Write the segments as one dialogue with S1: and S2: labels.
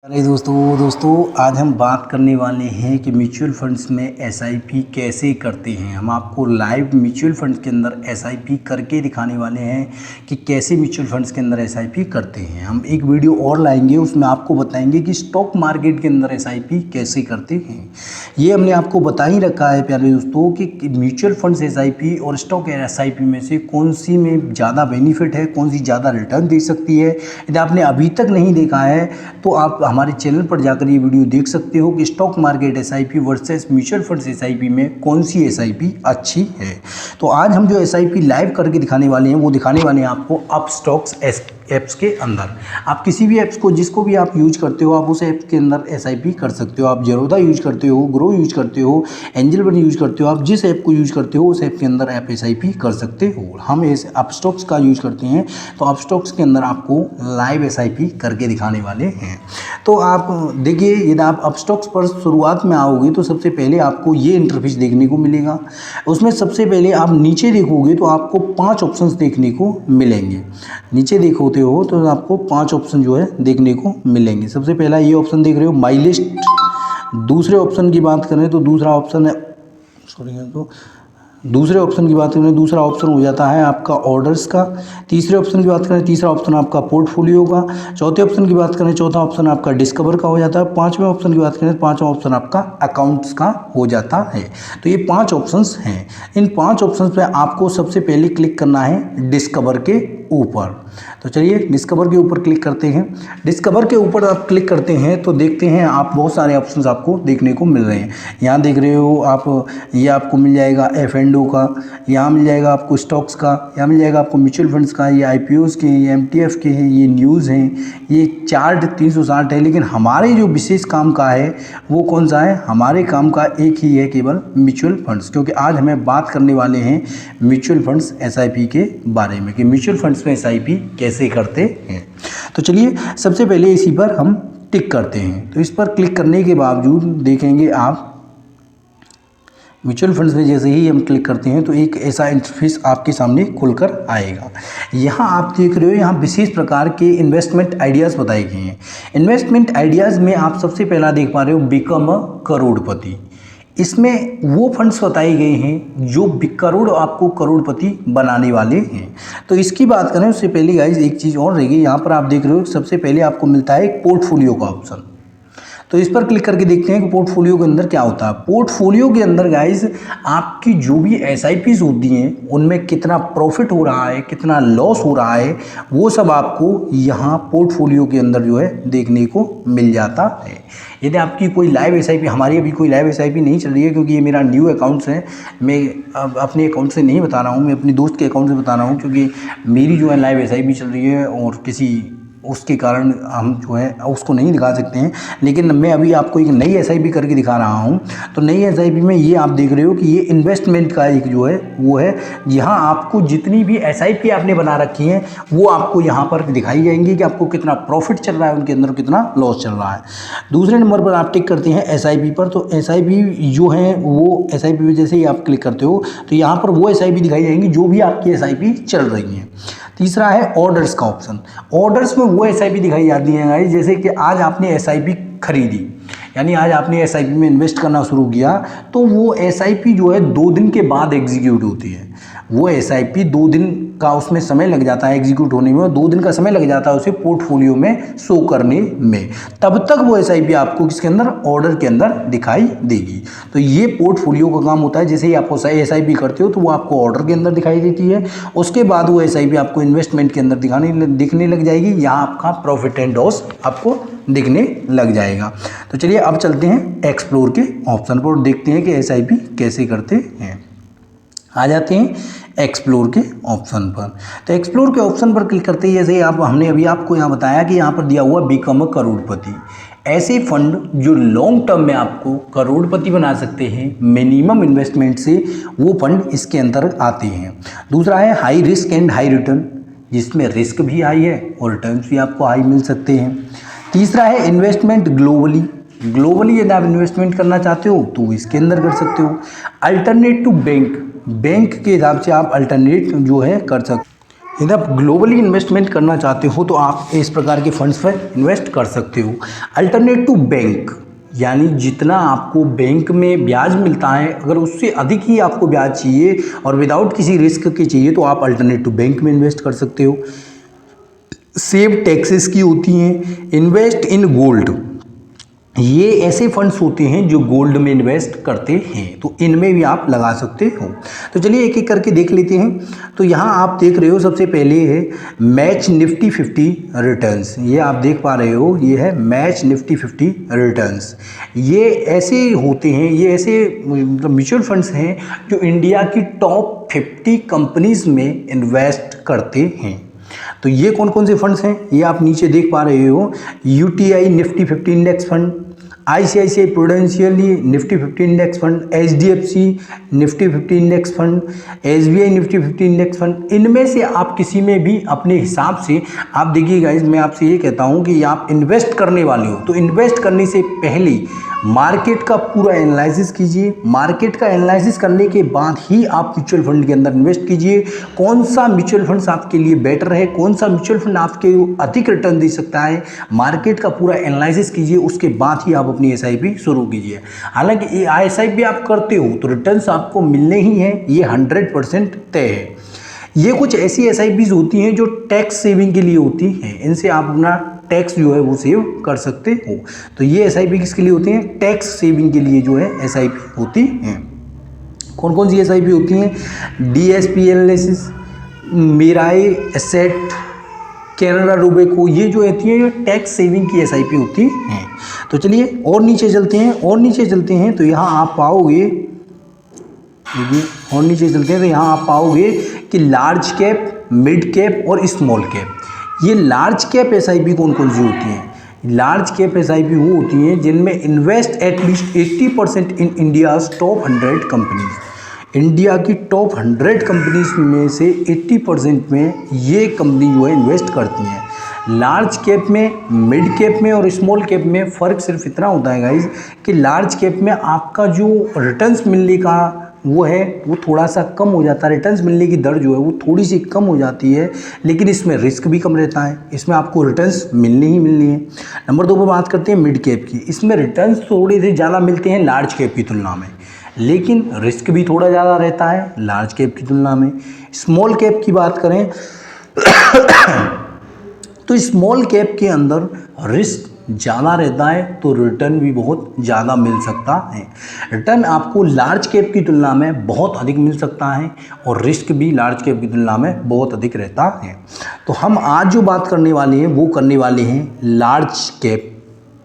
S1: अरे दोस्तों आज हम बात करने वाले हैं कि म्यूचुअल फंड्स में एसआईपी कैसे करते हैं। हम आपको लाइव म्यूचुअल फंड्स के अंदर एसआईपी करके दिखाने वाले हैं कि कैसे म्यूचुअल फंड्स के अंदर एसआईपी करते हैं। हम एक वीडियो और लाएंगे, उसमें आपको बताएंगे कि स्टॉक मार्केट के अंदर एसआईपी कैसे करते हैं। ये हमने आपको बता ही रखा है प्यारे दोस्तों कि म्यूचुअल फंड्स एसआईपी और स्टॉक एसआईपी में से कौन सी में ज़्यादा बेनिफिट है, कौन सी ज़्यादा रिटर्न दे सकती है। यदि आपने अभी तक नहीं देखा है तो आप हमारे चैनल पर जाकर ये वीडियो देख सकते हो कि stock market SIP versus mutual funds SIP में कौन सी एसआईपी अच्छी है। तो आज हम जो एसआईपी लाइव करके दिखाने वाले हैं वो दिखाने वाले हैं आपको अपस्टॉक्स ऐप्स के अंदर। आप किसी भी ऐप्स को, जिसको भी आप यूज करते हो, आप उस ऐप के अंदर एसआईपी कर सकते हो। आप जेरोधा यूज करते हो, ग्रो यूज करते हो, एंजल बनी यूज करते हो, आप जिस ऐप को यूज करते हो उस ऐप के अंदर आप एसआईपी कर सकते हो। हम इस अपस्टॉक्स का यूज करते हैं, तो अपस्टॉक्स के अंदर आपको लाइव एसआईपी करके दिखाने वाले हैं। तो आप देखिए, यदि आप अपस्टॉक्स पर शुरुआत में आओगे तो सबसे पहले आपको ये इंटरफेस देखने को मिलेगा। उसमें सबसे पहले आप नीचे देखोगे तो आपको 5 ऑप्शंस देखने को मिलेंगे। नीचे देखोते हो तो आपको 5 ऑप्शन जो है देखने को मिलेंगे। सबसे पहला ये ऑप्शन देख रहे हो, माई लिस्ट। दूसरे ऑप्शन की बात करें तो दूसरा ऑप्शन है, दूसरे ऑप्शन की बात करें, दूसरा ऑप्शन हो जाता है आपका ऑर्डर्स का। तीसरे ऑप्शन की बात करें, तीसरा ऑप्शन आपका पोर्टफोलियो का। चौथे ऑप्शन की बात करें, चौथा ऑप्शन आपका डिस्कवर का हो जाता है। पांचवें ऑप्शन की बात करें, पांचवा ऑप्शन आपका अकाउंट्स का हो जाता है। तो ये 5 ऑप्शंस हैं। इन 5 ऑप्शंस पे आपको सबसे पहले क्लिक करना है डिस्कवर के ऊपर। तो चलिए डिस्कवर के ऊपर क्लिक करते हैं। डिस्कवर के ऊपर आप क्लिक करते हैं तो देखते हैं आप बहुत सारे ऑप्शंस आपको देखने को मिल रहे हैं। यहाँ देख रहे हो आप, ये आपको मिल जाएगा F&O का, यहाँ मिल जाएगा आपको स्टॉक्स का, यहाँ मिल जाएगा आपको म्यूचुअल फंड्स का, ये IPOs के हैं, ये MTF के हैं, ये न्यूज़ हैं, ये चार्ट 360 है। लेकिन हमारे जो विशेष काम का है वो कौन सा है? हमारे काम का एक ही है, केवल म्यूचुअल फंड्स। क्योंकि आज हमें बात करने वाले हैं म्यूचुअल फंड्स एसआईपी के बारे में कि म्यूचुअल फंड्स में एसआईपी कैसे करते हैं। तो चलिए सबसे पहले इसी पर हम टिक करते हैं। तो इस पर क्लिक करने के बावजूद देखेंगे आप म्यूचुअल फंड्स में जैसे ही हम क्लिक करते हैं तो एक ऐसा इंटरफेस आपके सामने खुलकर आएगा। यहाँ आप देख रहे हो, यहाँ विशेष प्रकार के इन्वेस्टमेंट आइडियाज़ बताए गए हैं। इन्वेस्टमेंट आइडियाज़ में आप सबसे पहला देख पा रहे हो, बिकम अ करोड़पति। इसमें वो फंड्स बताए गए हैं जो आपको करोड़पति बनाने वाले हैं। तो इसकी बात करें उससे पहले गाइज एक चीज़ और रहेगी। यहाँ पर आप देख रहे हो सबसे पहले आपको मिलता है एक पोर्टफोलियो का ऑप्शन। तो इस पर क्लिक करके देखते हैं कि पोर्टफोलियो के अंदर क्या होता है। पोर्टफोलियो के अंदर गाइज आपकी जो भी एसआईपीज होती हैं उनमें कितना प्रॉफिट हो रहा है, कितना लॉस हो रहा है, वो सब आपको यहाँ पोर्टफोलियो के अंदर जो है देखने को मिल जाता है। यदि आपकी कोई लाइव एसआईपी, हमारी अभी कोई लाइव एसआईपी नहीं चल रही है क्योंकि ये मेरा न्यू अकाउंट्स है। मैं अपने अकाउंट से नहीं बता रहा हूँ, मैं अपनी दोस्त के अकाउंट से बता रहा हूँ, क्योंकि मेरी जो है लाइव एसआईपी चल रही है और किसी उसके कारण हम जो है उसको नहीं दिखा सकते हैं। लेकिन मैं अभी आपको एक नई एसआईपी करके दिखा रहा हूं। तो नई एसआईपी में ये आप देख रहे हो कि ये इन्वेस्टमेंट का एक जो है वो है, यहाँ आपको जितनी भी एसआईपी आपने बना रखी हैं वो आपको यहाँ पर दिखाई जाएंगी कि आपको कितना प्रॉफिट चल रहा है, उनके अंदर कितना लॉस चल रहा है। दूसरे नंबर पर आप टिक करते हैं एसआईपी पर। तो एसआईपी जो है वो एसआईपी में जैसे ही आप क्लिक करते हो तो यहाँ पर वो एसआईपी दिखाई जाएंगी जो भी आपकी एसआईपी चल रही हैं। तीसरा है ऑर्डर्स का ऑप्शन। ऑर्डर्स में वो एसआईपी दिखाई जाती है गाइस, जैसे कि आज आपने एसआईपी खरीदी, यानी आज आपने एसआईपी में इन्वेस्ट करना शुरू किया, तो वो एसआईपी जो है 2 दिन के बाद एग्जीक्यूट होती है। वो एसआईपी 2 दिन का उसमें समय लग जाता है एग्जीक्यूट होने में, और 2 दिन का समय लग जाता है उसे पोर्टफोलियो में शो करने में। तब तक वो एसआईपी आपको किसके अंदर? ऑर्डर के अंदर दिखाई देगी। तो ये पोर्टफोलियो का काम होता है। जैसे ही आप एसआईपी करते हो तो वो आपको ऑर्डर के अंदर दिखाई देती है, उसके बाद वो एसआईपी आपको इन्वेस्टमेंट के अंदर दिखने लग जाएगी। यहाँ आपका प्रॉफिट एंड लॉस आपको दिखने लग जाएगा। तो चलिए अब चलते हैं एक्सप्लोर के ऑप्शन पर और देखते हैं कि एसआईपी कैसे करते हैं। आ जाते हैं एक्सप्लोर के ऑप्शन पर। तो एक्सप्लोर के ऑप्शन पर क्लिक करते ही जैसे हमने अभी आपको यहाँ बताया कि यहाँ पर दिया हुआ बिकम अ करोड़पति। ऐसे फंड जो लॉन्ग टर्म में आपको करोड़पति बना सकते हैं मिनिमम इन्वेस्टमेंट से, वो फंड इसके अंदर आते हैं। दूसरा है high risk and high return, जिसमें रिस्क भी हाई है और रिटर्न्स भी आपको हाई मिल सकते हैं। तीसरा है इन्वेस्टमेंट ग्लोबली। ग्लोबली यदि आप इन्वेस्टमेंट करना चाहते हो तो इसके अंदर कर सकते हो। अल्टरनेट टू बैंक, बैंक के हिसाब से आप अल्टरनेट जो है कर सकते हो। यदि आप ग्लोबली इन्वेस्टमेंट करना चाहते हो तो आप इस प्रकार के फंड्स पर इन्वेस्ट कर सकते हो। अल्टरनेट टू बैंक, यानी जितना आपको बैंक में ब्याज मिलता है अगर उससे अधिक ही आपको ब्याज चाहिए और विदाउट किसी रिस्क के चाहिए तो आप अल्टरनेट टू बैंक में इन्वेस्ट कर सकते हो। सेव टैक्सेस की होती हैं। इन्वेस्ट इन गोल्ड, ये ऐसे फंड्स होते हैं जो गोल्ड में इन्वेस्ट करते हैं, तो इनमें भी आप लगा सकते हो। तो चलिए एक एक करके देख लेते हैं। तो यहाँ आप देख रहे हो सबसे पहले है मैच निफ्टी 50 रिटर्न्स, ये आप देख पा रहे हो, ये है मैच निफ्टी 50 रिटर्न्स। ये ऐसे होते हैं, ये ऐसे मतलब म्यूचुअल फंड्स हैं जो इंडिया की टॉप 50 कंपनीज में इन्वेस्ट करते हैं। तो ये कौन कौन से फंड्स हैं ये आप नीचे देख पा रहे हो। UTI Nifty 50 index fund, ICICI prudential Nifty 50 index fund, HDFC Nifty 50 index fund, SBI Nifty 50 index fund. इनमें से आप किसी में भी अपने हिसाब से आप देखिए गाइस, मैं आपसे ये कहता हूँ कि आप इन्वेस्ट करने वाले हो तो इन्वेस्ट करने से पहले मार्केट का पूरा एनालिसिस कीजिए। मार्केट का एनालिसिस करने के बाद ही आप म्यूचुअल फंड के अंदर इन्वेस्ट कीजिए। कौन सा म्यूचुअल फंड आपके लिए बेटर है, कौन सा म्यूचुअल फंड आपके अधिक रिटर्न दे सकता है, मार्केट का पूरा एनालिसिस कीजिए, उसके बाद ही आप अपनी एसआईपी शुरू कीजिए। हालांकि ये एसआईपी आप करते हो तो रिटर्न्स आपको मिलने ही हैं, ये 100% तय है। ये कुछ ऐसी एसआईपीज होती हैं जो टैक्स सेविंग के लिए होती हैं, इनसे आप अपना टैक्स जो है वो सेव कर सकते हो। तो ये एसआईपी किसके लिए होती हैं, टैक्स सेविंग के लिए जो है एसआईपी होती हैं। कौन कौन सी एसआईपी होती हैं, डीएसपीएलएस, मिराई एसेट, कैनरा रोबेको, ये जो होती है टैक्स सेविंग की एसआईपी होती हैं। तो चलिए और नीचे चलते हैं, और नीचे चलते हैं तो यहाँ आप पाओगे, और नीचे चलते हैं तो यहाँ आप पाओगे कि लार्ज कैप, मिड कैप और स्मॉल कैप। ये लार्ज कैप एसआईपी कौन कौन सी होती हैं, लार्ज कैप एसआईपी वो होती हैं जिनमें invest at least 80% in India's top 100 companies. India की टॉप 100 कंपनीज में से 80% में ये कंपनी जो है इन्वेस्ट करती हैं। लार्ज कैप में, मिड कैप में और स्मॉल कैप में फ़र्क सिर्फ इतना होता है गाइज कि लार्ज कैप में आपका जो रिटर्न्स मिलने का वो है वो थोड़ा सा कम हो जाता है, रिटर्न्स मिलने की दर जो है वो थोड़ी सी कम हो जाती है, लेकिन इसमें रिस्क भी कम रहता है, इसमें आपको रिटर्न्स मिलने ही मिलनी है। नंबर 2 पर बात करते हैं मिड कैप की। इसमें रिटर्न्स थोड़े से ज़्यादा मिलते हैं लार्ज कैप की तुलना में, लेकिन रिस्क भी थोड़ा ज़्यादा रहता है लार्ज कैप की तुलना में। स्मॉल कैप की बात करें तो स्मॉल कैप के अंदर रिस्क ज़्यादा रहता है तो रिटर्न भी बहुत ज़्यादा मिल सकता है। रिटर्न आपको लार्ज कैप की तुलना में बहुत अधिक मिल सकता है और रिस्क भी लार्ज कैप की तुलना में बहुत अधिक रहता है। तो हम आज जो बात करने वाले हैं वो करने वाले हैं लार्ज कैप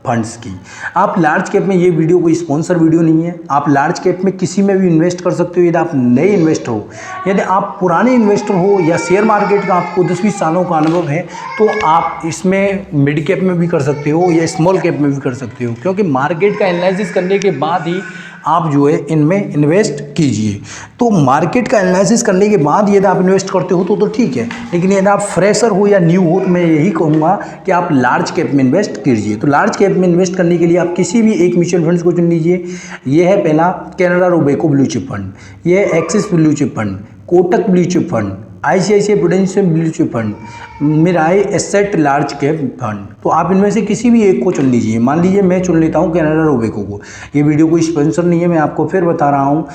S1: फंड्स की। आप लार्ज कैप में, ये वीडियो कोई स्पॉन्सर वीडियो नहीं है, आप लार्ज कैप में किसी में भी इन्वेस्ट कर सकते हो। यदि आप नए इन्वेस्टर हो, यदि आप पुराने इन्वेस्टर हो या शेयर मार्केट का आपको 10-20 सालों का अनुभव है तो आप इसमें मिड कैप में भी कर सकते हो या स्मॉल कैप में भी कर सकते हो, क्योंकि मार्केट का एनालिसिस करने के बाद ही आप जो है इनमें इन्वेस्ट कीजिए। तो मार्केट का एनालिसिस करने के बाद यदि आप इन्वेस्ट करते हो तो ठीक है, लेकिन यदि आप फ्रेशर हो या न्यू हो तो मैं यही कहूँगा कि आप लार्ज कैप में इन्वेस्ट कीजिए। तो लार्ज कैप में इन्वेस्ट करने के लिए आप किसी भी एक म्यूचुअल फंड्स को चुन लीजिए। ये है पहला Canara Robeco blue chip fund, ये है Axis blue chip fund, Kotak blue chip fund, ICICI Prudential blue chip fund, Mirae asset large cap fund. तो आप इनमें से किसी भी एक को चुन लीजिए। मान लीजिए मैं चुन लेता हूँ कैनरा रोबेको को। ये वीडियो कोई स्पॉन्सर नहीं है, मैं आपको फिर बता रहा हूँ।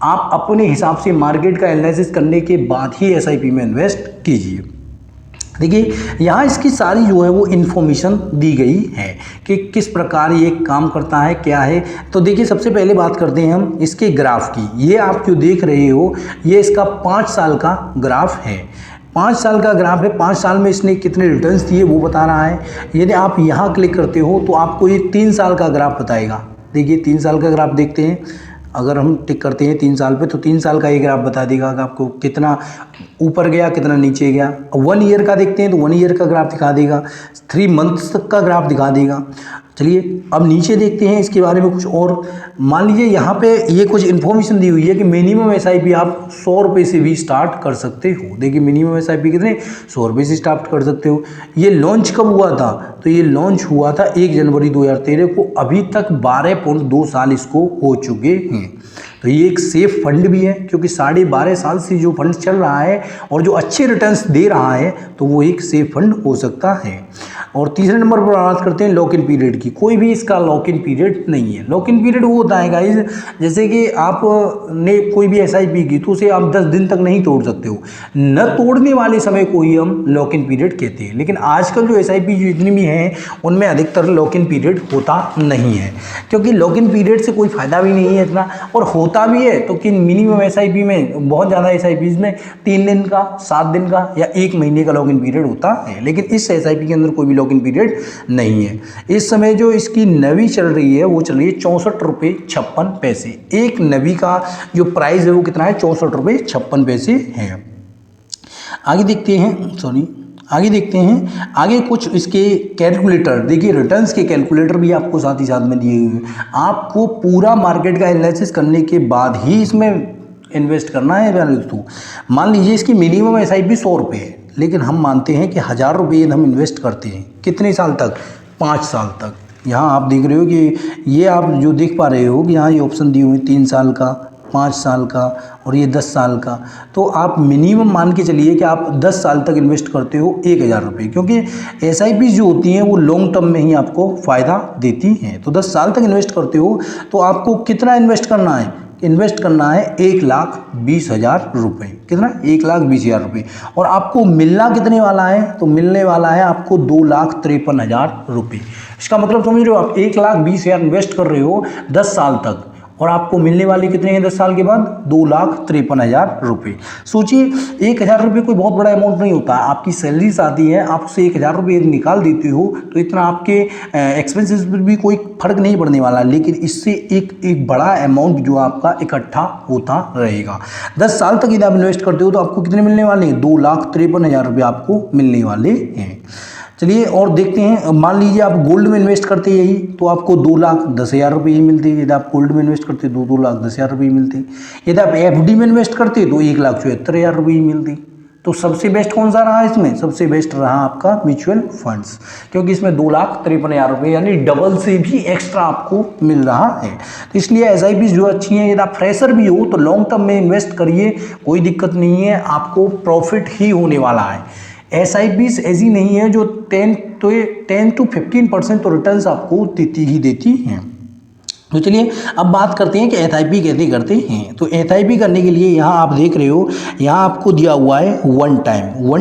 S1: आप अपने हिसाब से मार्केट का एनालिसिस करने के बाद ही एसआईपी में इन्वेस्ट कीजिए। देखिए यहाँ इसकी सारी जो है वो इन्फॉर्मेशन दी गई है कि किस प्रकार ये काम करता है, क्या है। तो देखिए सबसे पहले बात करते हैं हम इसके ग्राफ की। ये आप जो देख रहे हो ये इसका 5 साल का ग्राफ है। 5 साल का ग्राफ है, 5 साल में इसने कितने रिटर्न्स दिए वो बता रहा है। यदि आप यहाँ क्लिक करते हो तो आपको ये 3 साल का ग्राफ बताएगा। देखिए 3 साल का ग्राफ देखते हैं, अगर हम टिक करते हैं 3 साल पे तो 3 साल का ये ग्राफ बता देगा कि आपको कितना ऊपर गया कितना नीचे गया। 1 ईयर का देखते हैं तो 1 ईयर का ग्राफ दिखा देगा, 3 मंथ्स तक का ग्राफ दिखा देगा। चलिए अब नीचे देखते हैं इसके बारे में कुछ और। मान लीजिए यहाँ पे ये कुछ इन्फॉर्मेशन दी हुई है कि मिनिमम एसआईपी आप 100 रुपये से भी स्टार्ट कर सकते हो। देखिए मिनिमम एसआईपी कितने, 100 रुपये से स्टार्ट कर सकते हो। ये लॉन्च कब हुआ था, तो ये लॉन्च हुआ था 1 जनवरी 2013 को। अभी तक 12.2 साल इसको हो चुके हैं। तो तो ये एक सेफ फंड भी है, क्योंकि 12.5 साल से जो फंड चल रहा है और जो अच्छे रिटर्न्स दे रहा है तो वो एक सेफ फंड हो सकता है। और तीसरे नंबर पर बात करते हैं लॉक इन पीरियड की। कोई भी इसका लॉक इन पीरियड नहीं है। लॉक इन पीरियड वो होता है गाइस, जैसे कि आपने कोई भी एसआईपी की तो उसे आप 10 दिन तक नहीं तोड़ सकते हो, न तोड़ने वाले समय को ही हम लॉक इन पीरियड कहते हैं। लेकिन आजकल जो एसआईपी जितनी भी हैं उनमें अधिकतर लॉक इन पीरियड होता नहीं है, क्योंकि लॉक इन पीरियड से कोई फ़ायदा भी नहीं है इतना, और होता भी है तो कि मिनिमम एसआईपी में, बहुत ज़्यादा एसआईपीज़ में 3 दिन का, 7 दिन का या 1 महीने का लॉक इन पीरियड होता है। लेकिन इस एसआईपी के अंदर कोई भी लॉक इन पीरियड नहीं है। इस समय जो इसकी नवी चल रही है वो चल रही है 64 रुपये 56 पैसे। एक नवी का जो प्राइस है वो कितना है, 64 रुपये 56 पैसे है। आगे देखते हैं आगे कुछ इसके कैलकुलेटर। देखिए रिटर्न्स के कैलकुलेटर भी आपको साथ ही साथ में दिए हुए हैं। आपको पूरा मार्केट का एनालिसिस करने के बाद ही इसमें इन्वेस्ट करना है दोस्तों। मान लीजिए इसकी मिनिमम एसआईपी 100 रुपये है, लेकिन हम मानते हैं कि 1000 रुपये हम इन्वेस्ट करते हैं। कितने साल तक? 5 साल तक। यहाँ आप देख रहे हो कि ये आप जो देख पा रहे हो कि यहाँ ये ऑप्शन दिए हुए हैं 3 साल का, 5 साल का और ये 10 साल का। तो आप मिनिमम मान के चलिए कि आप 10 साल तक इन्वेस्ट करते हो 1000 रुपये, क्योंकि एसआईपी जो होती हैं वो लॉन्ग टर्म में ही आपको फ़ायदा देती हैं। तो 10 साल तक इन्वेस्ट करते हो तो आपको कितना इन्वेस्ट करना है? इन्वेस्ट करना है 1,20,000 रुपये। कितना? 1,20,000 रुपये। और आपको मिलना कितने वाला है? तो मिलने वाला है आपको 2,53,000 रुपये। इसका मतलब समझ रहे हो आप, 1,20,000 इन्वेस्ट कर रहे हो 10 साल तक और आपको मिलने वाले कितने हैं 10 साल के बाद? 2,53,000 रुपये। सोचिए 1,000 रुपये कोई बहुत बड़ा अमाउंट नहीं होता। आपकी सैलरीज आती है, आप उससे 1,000 रुपये निकाल देते हो तो इतना आपके एक्सपेंसेस पर भी कोई फर्क नहीं पड़ने वाला, लेकिन इससे एक बड़ा अमाउंट जो आपका इकट्ठा होता रहेगा। 10 साल तक यदि आप इन्वेस्ट करते हो तो आपको कितने मिलने वाले हैं? 2,53,000 रुपये आपको मिलने वाले हैं। चलिए और देखते हैं, मान लीजिए आप गोल्ड में इन्वेस्ट करते यही तो आपको 2,10,000 रुपये ही मिलते। यदि आप गोल्ड में इन्वेस्ट करते तो 2,10,000 रुपये ही मिलते। यदि आप एफडी में इन्वेस्ट करते तो 1,74,000 रुपये ही मिलती। तो सबसे बेस्ट कौन सा रहा इसमें? सबसे बेस्ट रहा आपका म्यूचुअल फंड्स, क्योंकि इसमें 2,53,000 रुपये यानी डबल से भी एक्स्ट्रा आपको मिल रहा है। तो इसलिए एसआईपी जो अच्छी हैं, यदि आप फ्रेशर भी हो तो लॉन्ग टर्म में इन्वेस्ट करिए, कोई दिक्कत नहीं है, आपको प्रॉफिट ही होने वाला है। एसआईपीज ऐसी नहीं है जो 10 to 15% तो रिटर्न्स आपको देती ही देती हैं। तो चलिए अब बात करते हैं कि एसआईपी कैसे करते हैं। तो एसआईपी करने के लिए यहाँ आप देख रहे हो, यहाँ आपको दिया हुआ है वन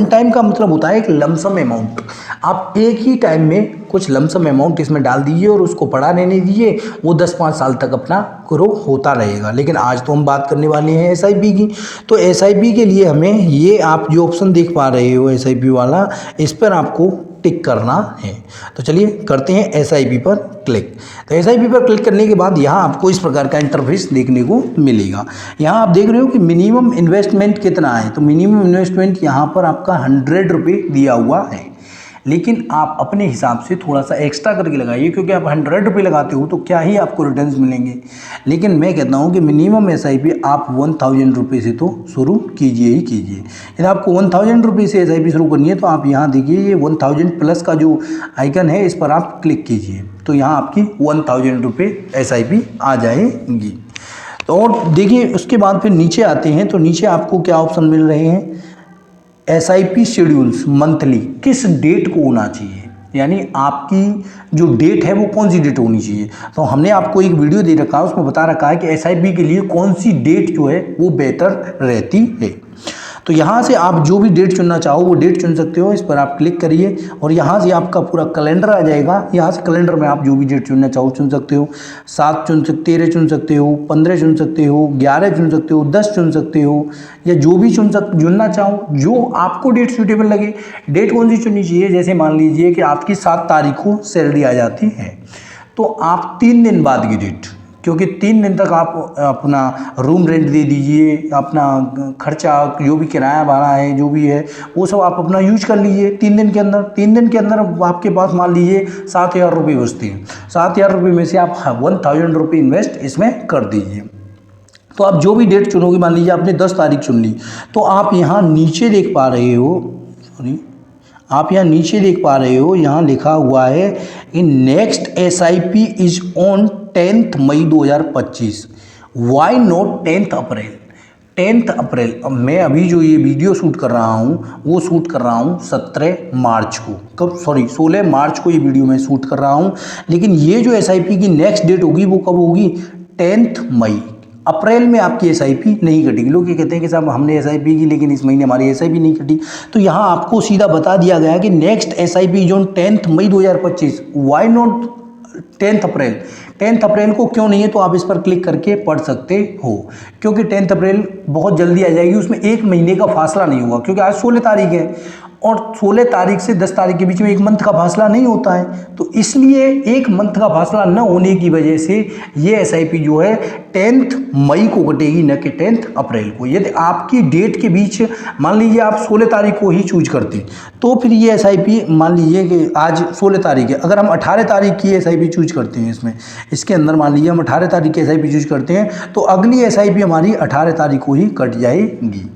S1: टाइम का मतलब होता है एक लमसम अमाउंट। आप एक ही टाइम में कुछ लमसम अमाउंट इसमें डाल दीजिए और उसको पड़ा रहने दीजिए, वो 10-5 साल तक अपना ग्रो होता रहेगा। लेकिन आज तो हम बात करने वाले हैं एसआईपी की। तो एसआईपी के लिए हमें ये आप जो ऑप्शन देख पा रहे हो एसआईपी वाला, इस पर आपको टिक करना है। तो चलिए करते हैं एसआईपी पर क्लिक। तो एसआईपी पर क्लिक करने के बाद यहाँ आपको इस प्रकार का इंटरफेस देखने को मिलेगा। यहाँ आप देख रहे हो कि मिनिमम इन्वेस्टमेंट कितना है। तो मिनिमम इन्वेस्टमेंट यहाँ पर आपका 100 रुपये दिया हुआ है, लेकिन आप अपने हिसाब से थोड़ा सा एक्स्ट्रा करके लगाइए, क्योंकि आप 100 रुपये लगाते हो तो क्या ही आपको रिटर्न्स मिलेंगे। लेकिन मैं कहता हूँ कि मिनिमम एसआईपी आप 1,000 रुपये से तो शुरू कीजिए ही कीजिए। यदि आपको 1,000 रुपये से एसआईपी शुरू करनी है तो आप यहाँ देखिए, ये 1,000 प्लस का जो आइकन है इस पर आप क्लिक कीजिए, तो यहाँ आपकी 1,000 रुपये एसआईपी आ जाएगी। तो और देखिए उसके बाद फिर नीचे आते हैं, तो नीचे आपको क्या ऑप्शन मिल रहे हैं? एसआईपी शेड्यूल्स मंथली किस डेट को होना चाहिए, यानी आपकी जो डेट है वो कौन सी डेट होनी चाहिए। तो हमने आपको एक वीडियो दे रखा है, उसमें बता रखा है कि एसआईपी के लिए कौन सी डेट जो है वो बेहतर रहती है। तो यहाँ से आप जो भी डेट चुनना चाहो वो डेट चुन सकते हो। इस पर आप क्लिक करिए और यहाँ से आपका पूरा कैलेंडर आ जाएगा। यहाँ से कैलेंडर में आप जो भी डेट चुनना चाहो चुन सकते हो। 7 चुन सकते, 13 चुन सकते हो, 15 चुन सकते हो, 11 चुन सकते हो, 10 चुन सकते हो, या जो भी चुनना चाहो, जो आपको डेट सूटेबल लगे। डेट कौन सी चुननी चाहिए? जैसे मान लीजिए कि आपकी 7 तारीख को सैलरी आ जाती है, तो आप 3 दिन बाद की डेट, क्योंकि 3 दिन तक आप अपना रूम रेंट दे दीजिए, अपना खर्चा जो भी किराया भाड़ा है जो भी है वो सब आप अपना यूज कर लीजिए 3 दिन के अंदर। 3 दिन के अंदर आपके पास मान लीजिए 7,000 रुपये बचते हैं। 7,000 रुपये में से आप 1,000 रुपये इन्वेस्ट इसमें कर दीजिए। तो आप जो भी डेट चुनोगे, मान लीजिए आपने 10 तारीख चुन ली, तो आप यहाँ नीचे देख पा रहे हो, यहाँ लिखा हुआ है कि next SIP is on 10 May 2025। Why not 10 April? 10 April, अब मैं अभी जो ये वीडियो शूट कर रहा हूँ वो शूट कर रहा हूँ 17 मार्च को, कब, सॉरी 16 मार्च को ये वीडियो मैं शूट कर रहा हूँ। लेकिन ये जो SIP की नेक्स्ट डेट होगी वो कब होगी? 10 मई। अप्रैल में आपकी SIP नहीं कटेगी। लोग ये कहते हैं कि साहब हमने SIP की लेकिन इस महीने हमारी SIP नहीं कटी। तो यहाँ आपको सीधा बता दिया गया है कि नेक्स्ट SIP जो 10 मई 2025, वाई नॉट 10 अप्रैल? 10 अप्रैल को क्यों नहीं है? तो आप इस पर क्लिक करके पढ़ सकते हो, क्योंकि 10 अप्रैल बहुत जल्दी आ जाएगी, उसमें एक महीने का फासला नहीं होगा, क्योंकि आज 16 तारीख है और 16 तारीख से 10 तारीख के बीच में एक मंथ का फासला नहीं होता है। तो इसलिए एक मंथ का फासला न होने की वजह से ये SIP जो है 10 मई को कटेगी, न कि 10 अप्रैल को। यदि आपकी डेट के बीच मान लीजिए आप 16 तारीख को ही चूज करते हैं तो फिर ये SIP, मान लीजिए कि आज 16 तारीख है, अगर हम 18 तारीख की SIP चूज करते हैं, इसके अंदर मान लीजिए हम 18 तारीख की SIP चूज करते हैं तो अगली SIP हमारी 18 तारीख को ही कट जाएगी।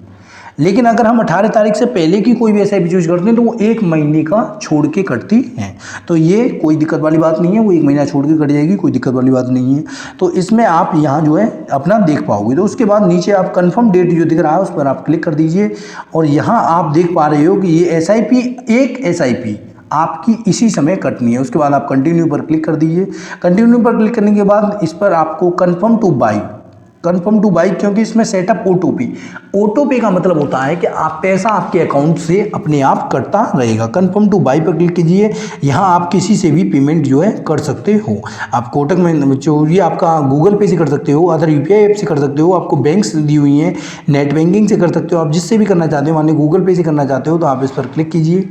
S1: लेकिन अगर हम 18 तारीख से पहले की कोई भी SIP चूज करते हैं तो वो एक महीने का छोड़ के कटती हैं। तो ये कोई दिक्कत वाली बात नहीं है, वो एक महीना छोड़ के कट जाएगी, कोई दिक्कत वाली बात नहीं है। तो इसमें आप यहाँ जो है अपना देख पाओगे। तो उसके बाद नीचे आप कंफर्म डेट जो दिख रहा है उस पर आप क्लिक कर दीजिए और यहाँ आप देख पा रहे हो कि ये SIP, एक SIP आपकी इसी समय कटनी है। उसके बाद आप कंटिन्यू पर क्लिक कर दीजिए। कंटिन्यू पर क्लिक करने के बाद इस पर आपको कन्फर्म टू बाई, क्योंकि इसमें सेटअप ऑटो पे का मतलब होता है कि आप पैसा आपके अकाउंट से अपने आप कटता रहेगा। कन्फर्म टू बाई पर क्लिक कीजिए। यहाँ आप किसी से भी पेमेंट जो है कर सकते हो। आप कोटक में जो ये आपका गूगल पे से कर सकते हो, अदर UPI ऐप से कर सकते हो, आपको बैंक्स दी हुई हैं, नेट बैंकिंग से कर सकते हो। आप जिससे भी करना चाहते हो, मान लीजिए गूगल पे से करना चाहते हो तो आप इस पर क्लिक कीजिए।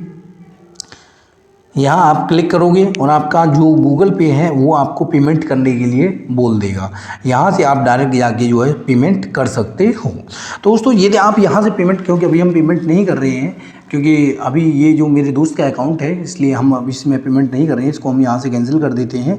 S1: यहाँ आप क्लिक करोगे और आपका जो गूगल पे है वो आपको पेमेंट करने के लिए बोल देगा। यहाँ से आप डायरेक्ट जाके जो है पेमेंट कर सकते हो। तो दोस्तों यदि आप यहाँ से पेमेंट, क्योंकि अभी हम पेमेंट नहीं कर रहे हैं, क्योंकि अभी ये जो मेरे दोस्त का अकाउंट है इसलिए हम अभी इसमें पेमेंट नहीं कर रहे हैं, इसको हम यहाँ से कैंसिल कर देते हैं।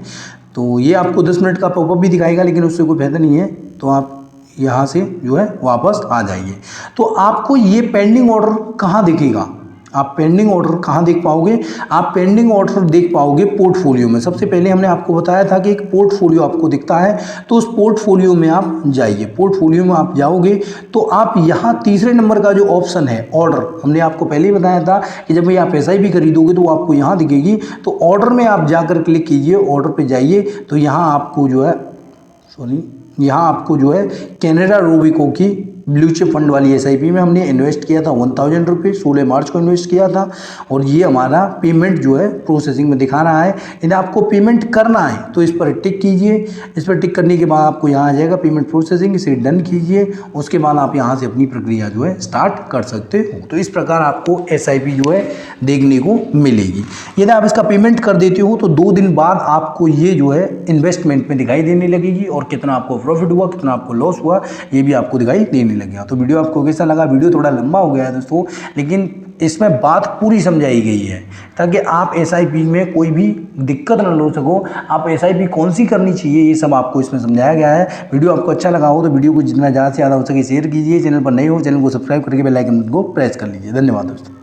S1: तो ये आपको 10 मिनट का पॉपअप भी दिखाएगा, लेकिन उससे कोई फायदा नहीं है। तो आप यहाँ से जो है वापस आ जाइए। तो आपको ये पेंडिंग ऑर्डर कहाँ दिखेगा? आप पेंडिंग ऑर्डर कहाँ देख पाओगे? आप पेंडिंग ऑर्डर देख पाओगे पोर्टफोलियो में। सबसे पहले हमने आपको बताया था कि एक पोर्टफोलियो आपको दिखता है, तो उस पोर्टफोलियो में आप जाइए। पोर्टफोलियो में आप जाओगे तो आप यहाँ तीसरे नंबर का जो ऑप्शन है ऑर्डर, हमने आपको पहले ही बताया था कि जब भी आप SIP खरीदोगे तो वो आपको यहाँ दिखेगी। तो ऑर्डर में आप जाकर क्लिक कीजिए, ऑर्डर पर जाइए। तो यहाँ आपको जो है यहाँ आपको जो है कैनेरा रोबेको की ब्लू चिप फंड वाली SIP में हमने इन्वेस्ट किया था 1000 रुपये, 16 मार्च को इन्वेस्ट किया था। और ये हमारा पेमेंट जो है प्रोसेसिंग में दिखा रहा है। यदि आपको पेमेंट करना है तो इस पर टिक कीजिए। इस पर टिक करने के बाद आपको यहाँ आ जाएगा पेमेंट प्रोसेसिंग, इसे डन कीजिए। उसके बाद आप यहाँ से अपनी प्रक्रिया जो है स्टार्ट कर सकते हो। तो इस प्रकार आपको SIP जो है देखने को मिलेगी। यदि आप इसका पेमेंट कर देते हो तो 2 दिन बाद आपको ये जो है इन्वेस्टमेंट में दिखाई देने लगेगी और कितना आपको प्रॉफिट हुआ, कितना आपको लॉस हुआ, ये भी आपको दिखाई देने लग गया। तो वीडियो आपको कैसा लगा? वीडियो थोड़ा लंबा हो गया है दोस्तों, लेकिन इसमें बात पूरी समझाई गई है ताकि आप SIP में कोई भी दिक्कत न लो सको। आप SIP कौन सी करनी चाहिए ये सब आपको इसमें समझाया गया है। वीडियो आपको अच्छा लगा हो तो वीडियो को जितना ज़्यादा से ज़्यादा हो सके शेयर कीजिए। चैनल पर नए हो चैनल को सब्सक्राइब करके बेल आइकन को प्रेस कर लीजिए। धन्यवाद दोस्तों।